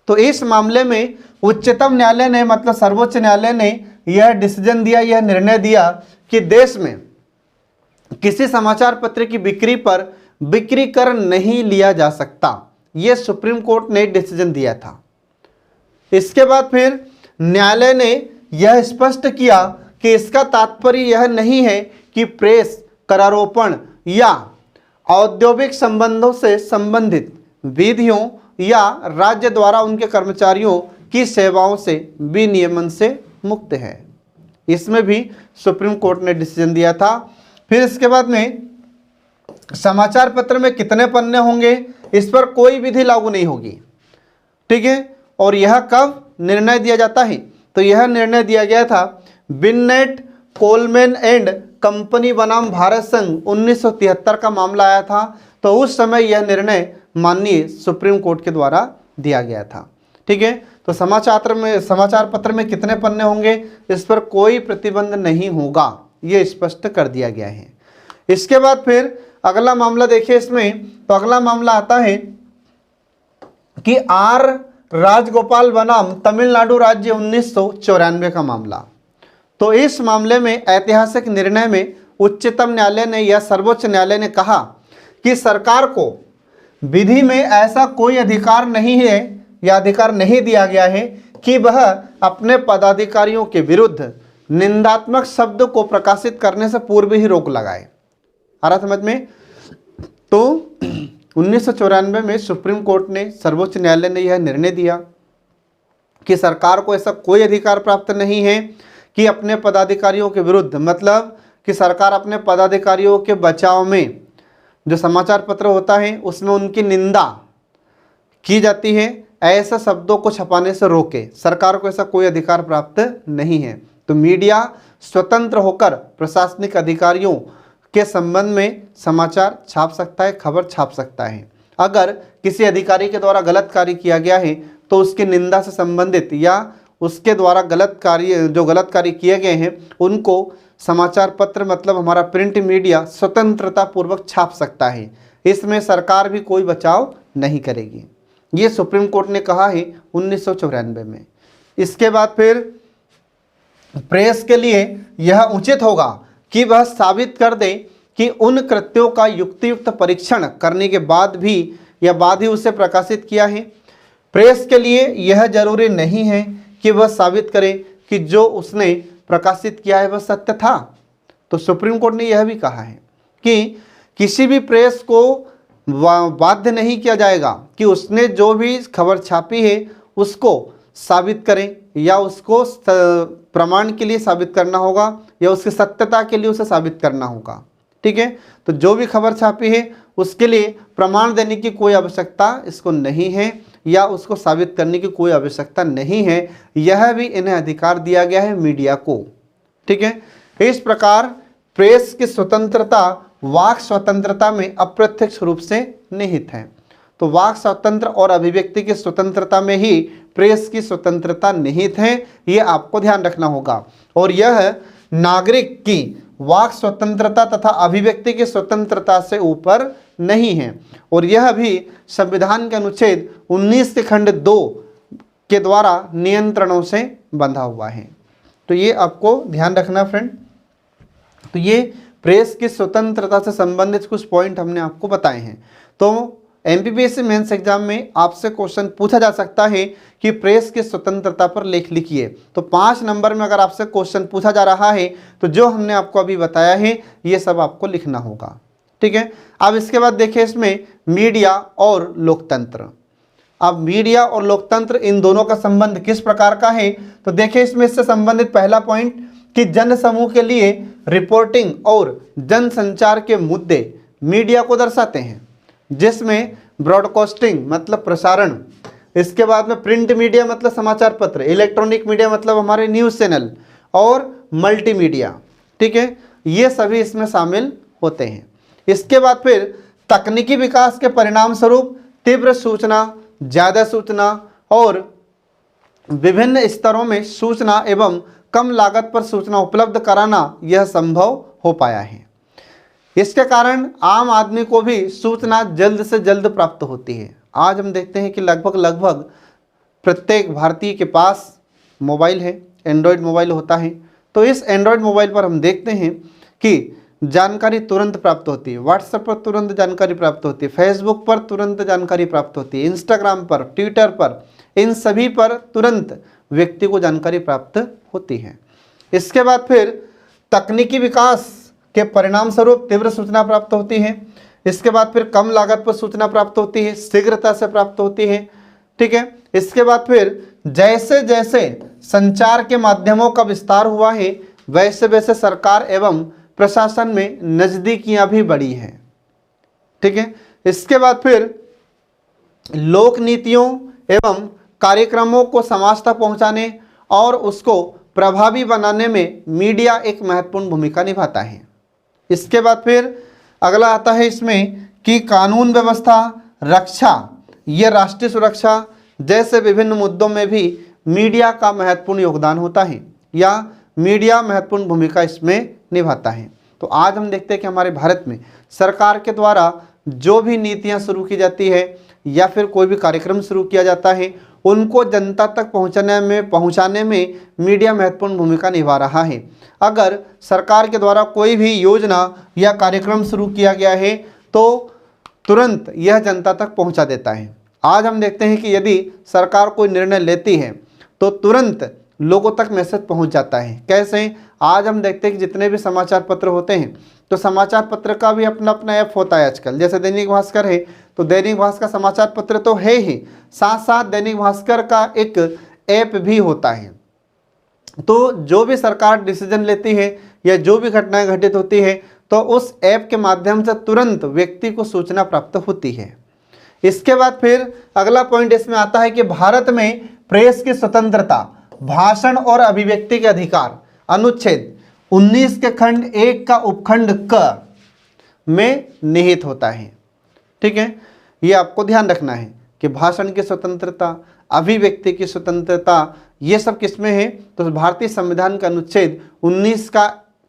तो इस मामले में उच्चतम न्यायालय ने मतलब सर्वोच्च न्यायालय ने यह डिसीजन दिया, यह निर्णय दिया कि देश में किसी समाचार पत्र की बिक्री पर बिक्री कर नहीं लिया जा सकता। यह सुप्रीम कोर्ट ने डिसीजन दिया था। इसके बाद फिर न्यायालय ने यह स्पष्ट किया कि इसका तात्पर्य यह नहीं है कि प्रेस करारोपण या औद्योगिक संबंधों से संबंधित विधियों या राज्य द्वारा उनके कर्मचारियों की सेवाओं से विनियमन से मुक्त है। इसमें भी सुप्रीम कोर्ट ने डिसीजन दिया था। फिर इसके बाद में समाचार पत्र में कितने पन्ने होंगे इस पर कोई विधि लागू नहीं होगी। ठीक है, और यह कब निर्णय दिया जाता है? तो यह निर्णय दिया गया था बिन्नेट कोलमैन एंड कंपनी बनाम भारत संघ 1973 का मामला आया था, तो उस समय यह निर्णय माननीय सुप्रीम कोर्ट के द्वारा दिया गया था। ठीक है, तो समाचार पत्र में कितने पन्ने होंगे इस पर कोई प्रतिबंध नहीं होगा, ये स्पष्ट कर दिया गया है। इसके बाद फिर अगला मामला देखिए इसमें, तो अगला मामला आता है कि आर राजगोपाल बनाम तमिलनाडु राज्य 1994 का मामला। तो इस मामले में ऐतिहासिक निर्णय में उच्चतम न्यायालय ने या सर्वोच्च न्यायालय ने कहा कि सरकार को विधि में ऐसा कोई अधिकार नहीं है या अधिकार नहीं दिया गया है कि वह अपने पदाधिकारियों के विरुद्ध निंदात्मक शब्द को प्रकाशित करने से पूर्व ही रोक लगाए। आ रहा समझ में? तो 1994 में सुप्रीम कोर्ट ने, सर्वोच्च न्यायालय ने यह निर्णय दिया कि सरकार को ऐसा कोई अधिकार प्राप्त नहीं है कि अपने पदाधिकारियों के विरुद्ध, मतलब कि सरकार अपने पदाधिकारियों के बचाव में जो समाचार पत्र होता है उसमें उनकी निंदा की जाती है, ऐसे शब्दों को छपाने से रोके। सरकार को ऐसा कोई अधिकार प्राप्त नहीं है। तो मीडिया स्वतंत्र होकर प्रशासनिक अधिकारियों के संबंध में समाचार छाप सकता है, खबर छाप सकता है। अगर किसी अधिकारी के द्वारा गलत कार्य किया गया है तो उसकी निंदा से संबंधित या उसके द्वारा गलत कार्य किए गए हैं उनको समाचार पत्र, मतलब हमारा प्रिंट मीडिया, स्वतंत्रता पूर्वक छाप सकता है। इसमें सरकार भी कोई बचाव नहीं करेगी। ये सुप्रीम कोर्ट ने कहा है 1994 में। इसके बाद फिर प्रेस के लिए यह उचित होगा कि वह साबित कर दे कि उन कृत्यों का युक्तियुक्त परीक्षण करने के बाद भी या बाद ही उसे प्रकाशित किया है। प्रेस के लिए यह जरूरी नहीं है कि वह साबित करे कि जो उसने प्रकाशित किया है वह सत्य था। तो सुप्रीम कोर्ट ने यह भी कहा है कि किसी भी प्रेस को बाध्य नहीं किया जाएगा कि उसने जो भी खबर छापी है उसको साबित करें या उसको प्रमाण के लिए साबित करना होगा या उसकी सत्यता के लिए उसे साबित करना होगा। ठीक है, तो जो भी खबर छापी है उसके लिए प्रमाण देने की कोई आवश्यकता इसको नहीं है या उसको साबित करने की कोई आवश्यकता नहीं है। यह भी इन्हें अधिकार दिया गया है मीडिया को। ठीक है, इस प्रकार प्रेस की स्वतंत्रता वाक स्वतंत्रता में अप्रत्यक्ष रूप से निहित है। तो वाक स्वतंत्र और अभिव्यक्ति की स्वतंत्रता में ही प्रेस की स्वतंत्रता निहित है, ये आपको ध्यान रखना होगा। और यह नागरिक की वाक स्वतंत्रता तथा अभिव्यक्ति की स्वतंत्रता से ऊपर नहीं है। और यह भी संविधान के अनुच्छेद 19 के खंड 2 के द्वारा नियंत्रणों से बंधा हुआ है। तो ये आपको ध्यान रखना फ्रेंड। तो ये प्रेस की स्वतंत्रता से संबंधित कुछ पॉइंट हमने आपको बताए हैं। तो एमपीपीएससी मेंस एग्जाम में आपसे क्वेश्चन पूछा जा सकता है कि प्रेस की स्वतंत्रता पर लेख लिखिए। तो 5 नंबर में अगर आपसे क्वेश्चन पूछा जा रहा है तो जो हमने आपको अभी बताया है ये सब आपको लिखना होगा। ठीक है, अब इसके बाद देखिए इसमें मीडिया और लोकतंत्र। अब मीडिया और लोकतंत्र इन दोनों का संबंध किस प्रकार का है? तो देखिए इसमें इससे संबंधित पहला पॉइंट कि जन समूह के लिए रिपोर्टिंग और जनसंचार के मुद्दे मीडिया को दर्शाते हैं, जिसमें ब्रॉडकास्टिंग मतलब प्रसारण, इसके बाद में प्रिंट मीडिया मतलब समाचार पत्र, इलेक्ट्रॉनिक मीडिया मतलब हमारे न्यूज़ चैनल और मल्टीमीडिया। ठीक है, ये सभी इसमें शामिल होते हैं। इसके बाद फिर तकनीकी विकास के परिणाम स्वरूप तीव्र सूचना, ज़्यादा सूचना और विभिन्न स्तरों में सूचना एवं कम लागत पर सूचना उपलब्ध कराना यह संभव हो पाया है। इसके कारण आम आदमी को भी सूचना जल्द से जल्द प्राप्त होती है। आज हम देखते हैं कि लगभग प्रत्येक भारतीय के पास मोबाइल है, एंड्रॉयड मोबाइल होता है। तो इस एंड्रॉयड मोबाइल पर हम देखते हैं कि जानकारी तुरंत प्राप्त होती है, व्हाट्सएप पर तुरंत जानकारी प्राप्त होती है, फेसबुक पर तुरंत जानकारी प्राप्त होती है, इंस्टाग्राम पर, ट्विटर पर, इन सभी पर तुरंत व्यक्ति को जानकारी प्राप्त होती है। इसके बाद फिर तकनीकी विकास के परिणाम स्वरूप तीव्र सूचना प्राप्त होती है। इसके बाद फिर कम लागत पर सूचना प्राप्त होती है, शीघ्रता से प्राप्त होती है। ठीक है, इसके बाद फिर जैसे जैसे संचार के माध्यमों का विस्तार हुआ है वैसे वैसे सरकार एवं प्रशासन में नजदीकियां भी बढ़ी हैं। ठीक है, इसके बाद फिर लोक नीतियों एवं कार्यक्रमों को समाज तक पहुंचाने और उसको प्रभावी बनाने में मीडिया एक महत्वपूर्ण भूमिका निभाता है। इसके बाद फिर अगला आता है इसमें कि कानून व्यवस्था, रक्षा, ये राष्ट्रीय सुरक्षा जैसे विभिन्न मुद्दों में भी मीडिया का महत्वपूर्ण योगदान होता है या मीडिया महत्वपूर्ण भूमिका इसमें निभाता है। तो आज हम देखते हैं कि हमारे भारत में सरकार के द्वारा जो भी नीतियां शुरू की जाती है या फिर कोई भी कार्यक्रम शुरू किया जाता है उनको जनता तक पहुंचाने में मीडिया महत्वपूर्ण भूमिका निभा रहा है। अगर सरकार के द्वारा कोई भी योजना या कार्यक्रम शुरू किया गया है तो तुरंत यह जनता तक पहुंचा देता है। आज हम देखते हैं कि यदि सरकार कोई निर्णय लेती है तो तुरंत लोगों तक मैसेज पहुंच जाता है। कैसे? आज हम देखते हैं कि जितने भी समाचार पत्र होते हैं तो समाचार पत्र का भी अपना अपना ऐप होता है आजकल। जैसे दैनिक भास्कर है तो दैनिक भास्कर समाचार पत्र तो है ही, साथ साथ दैनिक भास्कर का एक ऐप भी होता है। तो जो भी सरकार डिसीजन लेती है या जो भी घटनाएं घटित होती है तो उस ऐप के माध्यम से तुरंत व्यक्ति को सूचना प्राप्त होती है। इसके बाद फिर अगला पॉइंट इसमें आता है कि भारत में प्रेस की स्वतंत्रता, भाषण और अभिव्यक्ति के अधिकार अनुच्छेद 19 के खंड 1 का उपखंड क में निहित होता है। ठीक है, ये आपको ध्यान रखना है कि भाषण की स्वतंत्रता, अभिव्यक्ति की स्वतंत्रता, ये सब किसमें है? तो भारतीय संविधान का अनुच्छेद 19 का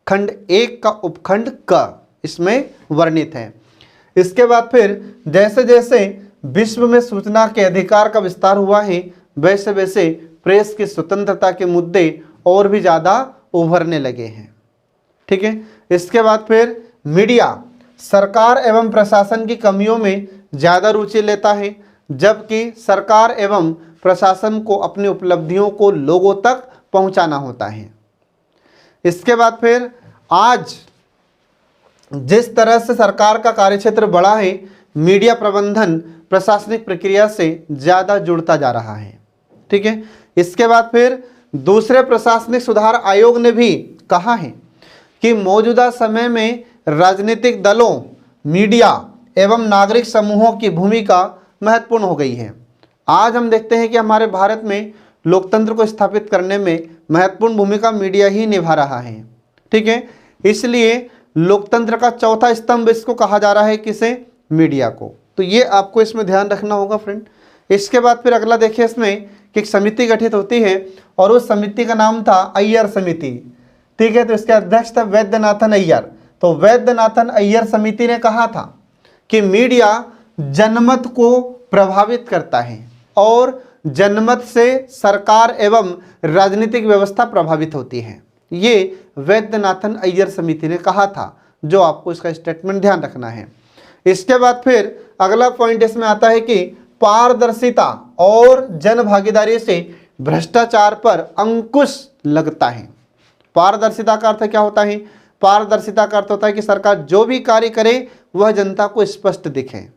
खंड 1 का उपखंड क इसमें वर्णित है। इसके बाद फिर जैसे जैसे विश्व में सूचना के अधिकार का विस्तार हुआ है वैसे वैसे प्रेस की स्वतंत्रता के मुद्दे और भी ज़्यादा उभरने लगे हैं। ठीक है, इसके बाद फिर मीडिया सरकार एवं प्रशासन की कमियों में ज़्यादा रुचि लेता है, जबकि सरकार एवं प्रशासन को अपनी उपलब्धियों को लोगों तक पहुंचाना होता है। इसके बाद फिर आज जिस तरह से सरकार का कार्यक्षेत्र बढ़ा है, मीडिया प्रबंधन प्रशासनिक प्रक्रिया से ज़्यादा जुड़ता जा रहा है। ठीक है, इसके बाद फिर दूसरे प्रशासनिक सुधार आयोग ने भी कहा है कि मौजूदा समय में राजनीतिक दलों, मीडिया एवं नागरिक समूहों की भूमिका महत्वपूर्ण हो गई है। आज हम देखते हैं कि हमारे भारत में लोकतंत्र को स्थापित करने में महत्वपूर्ण भूमिका मीडिया ही निभा रहा है। ठीक है, इसलिए लोकतंत्र का चौथा स्तंभ इसको कहा जा रहा है, किसे? मीडिया को। तो ये आपको इसमें ध्यान रखना होगा फ्रेंड। इसके बाद फिर अगला देखिए इसमें कि एक समिति गठित होती है और उस समिति का नाम था अय्यर समिति। ठीक है, तो इसके अध्यक्ष था वैद्यनाथन अय्यर। तो वैद्यनाथन अय्यर समिति ने कहा था कि मीडिया जनमत को प्रभावित करता है और जनमत से सरकार एवं राजनीतिक व्यवस्था प्रभावित होती है। ये वैद्यनाथन अय्यर समिति ने कहा था, जो आपको इसका स्टेटमेंट ध्यान रखना है। इसके बाद फिर अगला पॉइंट इसमें आता है कि पारदर्शिता और जन भागीदारी से भ्रष्टाचार पर अंकुश लगता है। पारदर्शिता का अर्थ क्या होता है? पारदर्शिता का अर्थ होता है कि सरकार जो भी कार्य करे वह जनता को स्पष्ट दिखे।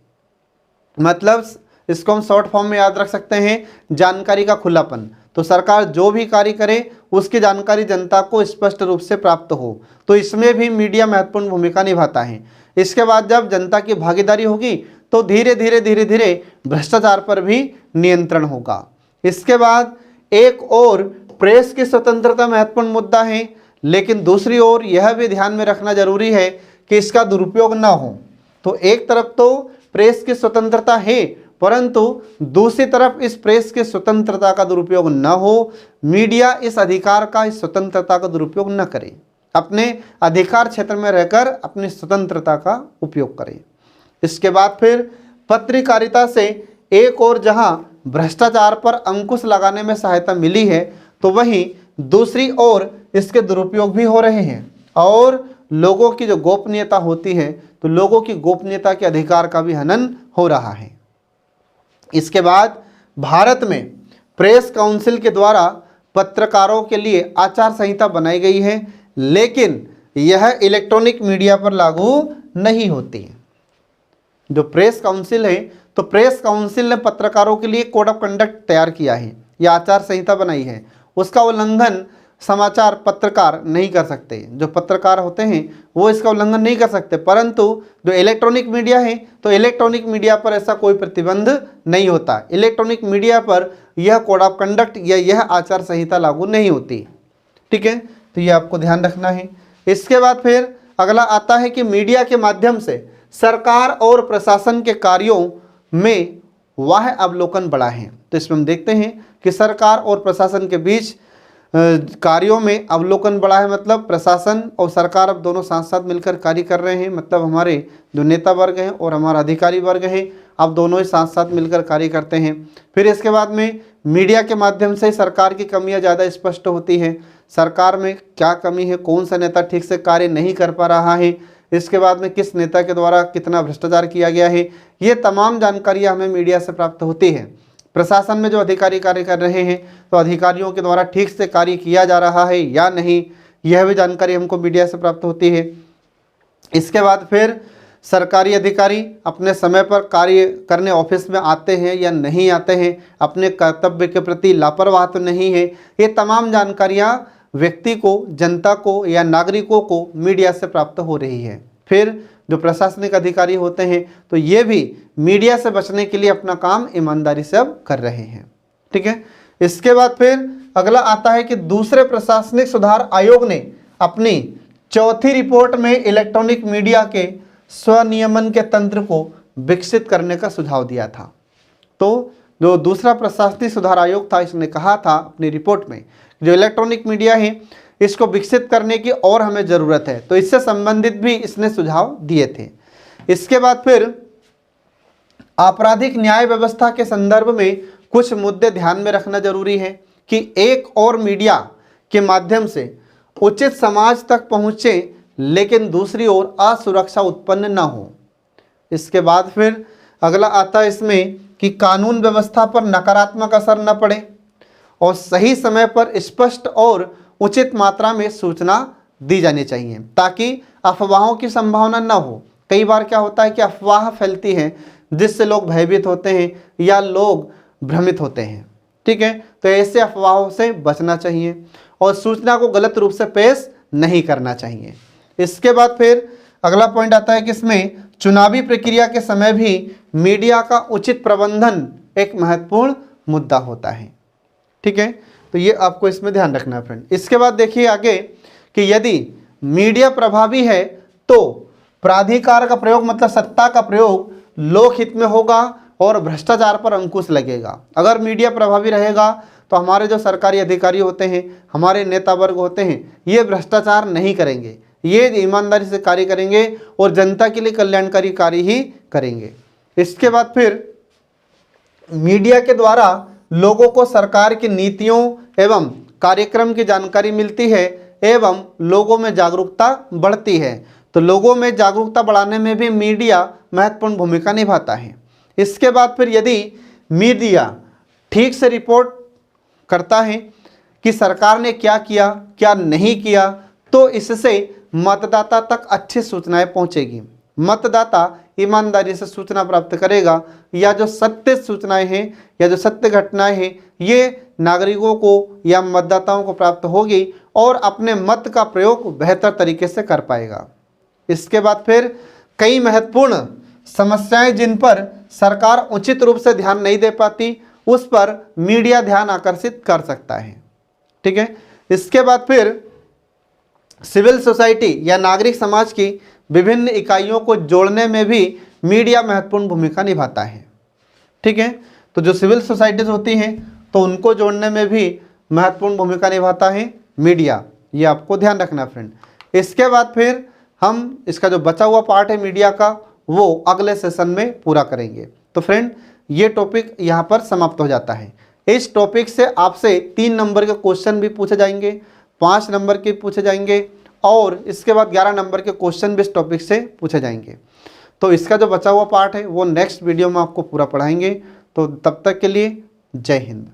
मतलब इसको हम शॉर्ट फॉर्म में याद रख सकते हैं, जानकारी का खुलापन। तो सरकार जो भी कार्य करे उसकी जानकारी जनता को स्पष्ट रूप से प्राप्त हो, तो इसमें भी मीडिया महत्वपूर्ण भूमिका निभाता है। इसके बाद जब जनता की भागीदारी होगी तो धीरे धीरे भ्रष्टाचार पर भी नियंत्रण होगा। इसके बाद एक और प्रेस की स्वतंत्रता महत्वपूर्ण मुद्दा है, लेकिन दूसरी ओर यह भी ध्यान में रखना जरूरी है कि इसका दुरुपयोग ना हो। तो एक तरफ तो प्रेस की स्वतंत्रता है, परंतु दूसरी तरफ इस प्रेस की स्वतंत्रता का दुरुपयोग न हो। मीडिया इस अधिकार का, इस स्वतंत्रता का दुरुपयोग न करे, अपने अधिकार क्षेत्र में रहकर अपनी स्वतंत्रता का उपयोग करे। इसके बाद फिर पत्रकारिता से एक और जहां भ्रष्टाचार पर अंकुश लगाने में सहायता मिली है, तो वहीं दूसरी ओर इसके दुरुपयोग भी हो रहे हैं और लोगों की जो गोपनीयता होती है, तो लोगों की गोपनीयता के अधिकार का भी हनन हो रहा है। इसके बाद भारत में प्रेस काउंसिल के द्वारा पत्रकारों के लिए आचार संहिता बनाई गई है, लेकिन यह इलेक्ट्रॉनिक मीडिया पर लागू नहीं होती है। जो प्रेस काउंसिल है, तो प्रेस काउंसिल ने पत्रकारों के लिए कोड ऑफ कंडक्ट तैयार किया है या आचार संहिता बनाई है। उसका उल्लंघन समाचार पत्रकार नहीं कर सकते, जो पत्रकार होते हैं वो इसका उल्लंघन नहीं कर सकते, परंतु जो इलेक्ट्रॉनिक मीडिया है तो इलेक्ट्रॉनिक मीडिया पर ऐसा कोई प्रतिबंध नहीं होता। इलेक्ट्रॉनिक मीडिया पर यह कोड ऑफ कंडक्ट या यह आचार संहिता लागू नहीं होती। ठीक है, तो ये आपको ध्यान रखना है। इसके बाद फिर अगला आता है कि मीडिया के माध्यम से सरकार और प्रशासन के कार्यों में वह अवलोकन बढ़ा है। तो इसमें हम देखते हैं कि सरकार और प्रशासन के बीच कार्यों में अवलोकन बढ़ा है, मतलब प्रशासन और सरकार अब दोनों साथ साथ मिलकर कार्य कर रहे हैं। मतलब हमारे जो नेता वर्ग हैं और हमारा अधिकारी वर्ग है आप दोनों ही साथ साथ मिलकर कार्य करते हैं। फिर इसके बाद में मीडिया के माध्यम से सरकार की कमियां ज़्यादा स्पष्ट होती हैं, सरकार में क्या कमी है, कौन सा नेता ठीक से कार्य नहीं कर पा रहा है, इसके बाद में किस नेता के द्वारा कितना भ्रष्टाचार किया गया है, ये तमाम जानकारियाँ हमें मीडिया से प्राप्त होती है। प्रशासन में जो अधिकारी कार्य कर रहे हैं तो अधिकारियों के द्वारा ठीक से कार्य किया जा रहा है या नहीं, यह भी जानकारी हमको मीडिया से प्राप्त होती है। इसके बाद फिर सरकारी अधिकारी अपने समय पर कार्य करने ऑफिस में आते हैं या नहीं आते हैं, अपने कर्तव्य के प्रति लापरवाह तो नहीं है, ये तमाम जानकारियाँ व्यक्ति को, जनता को या नागरिकों को मीडिया से प्राप्त हो रही है। फिर जो प्रशासनिक अधिकारी होते हैं तो ये भी मीडिया से बचने के लिए अपना काम ईमानदारी से अब कर रहे हैं। ठीक है, इसके बाद फिर अगला आता है कि दूसरे प्रशासनिक सुधार आयोग ने अपनी चौथी रिपोर्ट में इलेक्ट्रॉनिक मीडिया के स्वनियमन के तंत्र को विकसित करने का सुझाव दिया था। तो जो दूसरा प्रशासनिक सुधार आयोग था, इसने कहा था अपनी रिपोर्ट में जो इलेक्ट्रॉनिक मीडिया है इसको विकसित करने की और हमें ज़रूरत है, तो इससे संबंधित भी इसने सुझाव दिए थे। इसके बाद फिर आपराधिक न्याय व्यवस्था के संदर्भ में कुछ मुद्दे ध्यान में रखना जरूरी है कि एक और मीडिया के माध्यम से उचित समाज तक पहुँचे लेकिन दूसरी ओर असुरक्षा उत्पन्न न हो। इसके बाद फिर अगला आता है इसमें कि कानून व्यवस्था पर नकारात्मक असर न पड़े और सही समय पर स्पष्ट और उचित मात्रा में सूचना दी जानी चाहिए ताकि अफवाहों की संभावना न हो। कई बार क्या होता है कि अफवाह फैलती है जिससे लोग भयभीत होते हैं या लोग भ्रमित होते हैं। ठीक है, तो ऐसे अफवाहों से बचना चाहिए और सूचना को गलत रूप से पेश नहीं करना चाहिए। इसके बाद फिर अगला पॉइंट आता है कि इसमें चुनावी प्रक्रिया के समय भी मीडिया का उचित प्रबंधन एक महत्वपूर्ण मुद्दा होता है। ठीक है, तो ये आपको इसमें ध्यान रखना है फ्रेंड। इसके बाद देखिए आगे कि यदि मीडिया प्रभावी है तो प्राधिकार का प्रयोग मतलब सत्ता का प्रयोग लोकहित में होगा और भ्रष्टाचार पर अंकुश लगेगा। अगर मीडिया प्रभावी रहेगा तो हमारे जो सरकारी अधिकारी होते हैं, हमारे नेता वर्ग होते हैं, ये भ्रष्टाचार नहीं करेंगे, ये ईमानदारी से कार्य करेंगे और जनता के लिए कल्याणकारी कार्य ही करेंगे। इसके बाद फिर मीडिया के द्वारा लोगों को सरकार की नीतियों एवं कार्यक्रम की जानकारी मिलती है एवं लोगों में जागरूकता बढ़ती है। तो लोगों में जागरूकता बढ़ाने में भी मीडिया महत्वपूर्ण भूमिका निभाता है। इसके बाद फिर यदि मीडिया ठीक से रिपोर्ट करता है कि सरकार ने क्या किया क्या नहीं किया, तो इससे मतदाता तक अच्छी सूचनाएं पहुंचेगी। मतदाता ईमानदारी से सूचना प्राप्त करेगा या जो सत्य सूचनाएं हैं या जो सत्य घटनाएं हैं ये नागरिकों को या मतदाताओं को प्राप्त होगी और अपने मत का प्रयोग बेहतर तरीके से कर पाएगा। इसके बाद फिर कई महत्वपूर्ण समस्याएं जिन पर सरकार उचित रूप से ध्यान नहीं दे पाती उस पर मीडिया ध्यान आकर्षित कर सकता है। ठीक है, इसके बाद फिर सिविल सोसाइटी या नागरिक समाज की विभिन्न इकाइयों को जोड़ने में भी मीडिया महत्वपूर्ण भूमिका निभाता है। ठीक है, तो जो सिविल सोसाइटीज होती हैं तो उनको जोड़ने में भी महत्वपूर्ण भूमिका निभाता है मीडिया, ये आपको ध्यान रखना फ्रेंड। इसके बाद फिर हम इसका जो बचा हुआ पार्ट है मीडिया का वो अगले सेशन में पूरा करेंगे। तो फ्रेंड ये टॉपिक यहाँ पर समाप्त हो जाता है। इस टॉपिक से आपसे 3 नंबर के क्वेश्चन भी पूछे जाएंगे, 5 नंबर के पूछे जाएंगे और इसके बाद 11 नंबर के क्वेश्चन भी इस टॉपिक से पूछे जाएंगे। तो इसका जो बचा हुआ पार्ट है वो नेक्स्ट वीडियो में आपको पूरा पढ़ाएंगे। तो तब तक के लिए जय हिंद।